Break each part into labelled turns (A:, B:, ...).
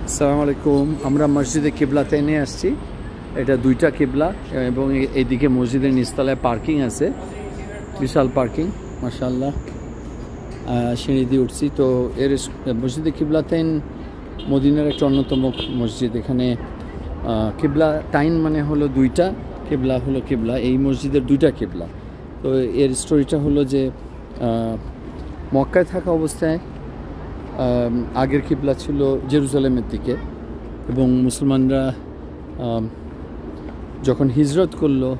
A: আসসালামু আলাইকুম। আমরা মসজিদে কিবলাতেইনে আসছি। এটা দুইটা কিবলা এবং এইদিকে মসজিদের নিচতলায় পার্কিং আছে, বিশাল পার্কিং মাশাআল্লাহ। সিঁড়ি দিয়ে উঠছি তো এর মসজিদে কিবলাতেইন মদিনার একটা অন্যতম মসজিদ। এখানে কিবলা টাইন মানে হলো দুইটা, কিবলা হলো কিবলা। এই মসজিদের দুইটা কিবলা। তো এর স্টোরিটা হলো যে মক্কায় থাকা অবস্থায় আগের কিবলা ছিল জেরুজালেমের দিকে, এবং মুসলমানরা যখন হিজরত করলো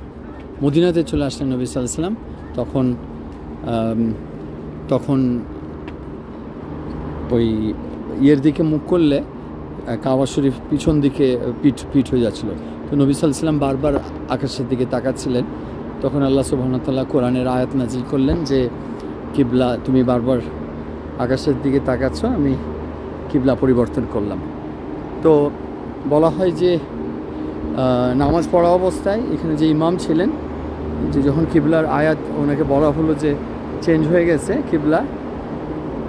A: মদিনাতে চলে আসলেন নবী সাল্লাল্লাহু আলাইহি ওয়াসাল্লাম, তখন ওই ইয়ের দিকে মুখ করলে কাবা শরীফ পিছন দিকে পিঠ হয়ে যাচ্ছিল। তো নবী সাল্লাল্লাহু আলাইহি ওয়াসাল্লাম বারবার আকাশের দিকে তাকাচ্ছিলেন। তখন আল্লাহ সুবহানাহু ওয়া তাআলা কোরআনের আয়াত নাজিল করলেন যে কিবলা তুমি বারবার আকাশের দিকে তাকাচ্ছ, আমি কিবলা পরিবর্তন করলাম। তো বলা হয় যে নামাজ পড়া অবস্থায় এখানে যে ইমাম ছিলেন, যে যখন কিবলার আয়াত ওনাকে বলা হলো যে চেঞ্জ হয়ে গেছে কিবলা,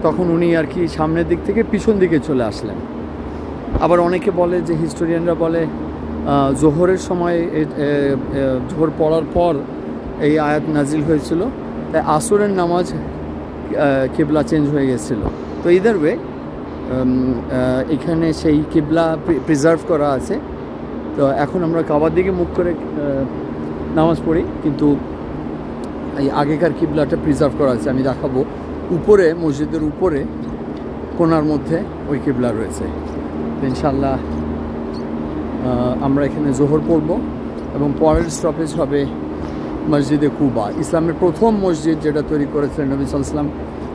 A: তখন উনি আর কি সামনের দিক থেকে পিছন দিকে চলে আসলেন। আবার অনেকে বলে যে হিস্টোরিয়ানরা বলে জোহরের সময় জোহর পড়ার পর এই আয়াত নাজিল হয়েছিল, তাই আসরের নামাজ কিবলা চেঞ্জ হয়ে গেছিল। তো ইদার ওয়ে এখানে সেই কিবলা প্রিজার্ভ করা আছে। তো এখন আমরা কাবার দিকে মুখ করে নামাজ পড়ি, কিন্তু এই আগেকার কিবলাটা প্রিজার্ভ করা আছে। আমি দেখাবো, উপরে মসজিদের উপরে কোণার মধ্যে ওই কিবলা রয়েছে। ইনশাআল্লাহ আমরা এখানে জোহর পড়ব এবং পরের স্টপেজ হবে মসজিদে কুবা, ইসলামের প্রথম মসজিদ যেটা তৈরি করেছিলেন নবী সাল্লাল্লাহু আলাইহি ওয়াসাল্লাম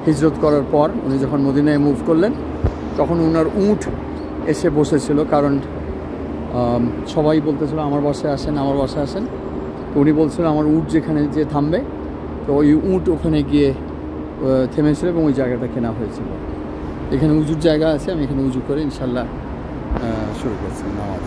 A: হিজরত করার পর। উনি যখন মদিনায় মুভ করলেন তখন ওনার উট এসে বসেছিল, কারণ সবাই বলতেছিল আমার বাসায় আসেন, আমার বাসায় আসেন। তো উনি বলছিল আমার উট যেখানে যে থামবে, তো ওই উট ওখানে গিয়ে থেমেছিল এবং ওই জায়গাটা কেনা হয়েছিল। এখানে উজুর জায়গা আছে, আমি এখানে উজু করে ইনশাআল্লাহ শুরু করছি নামাজ।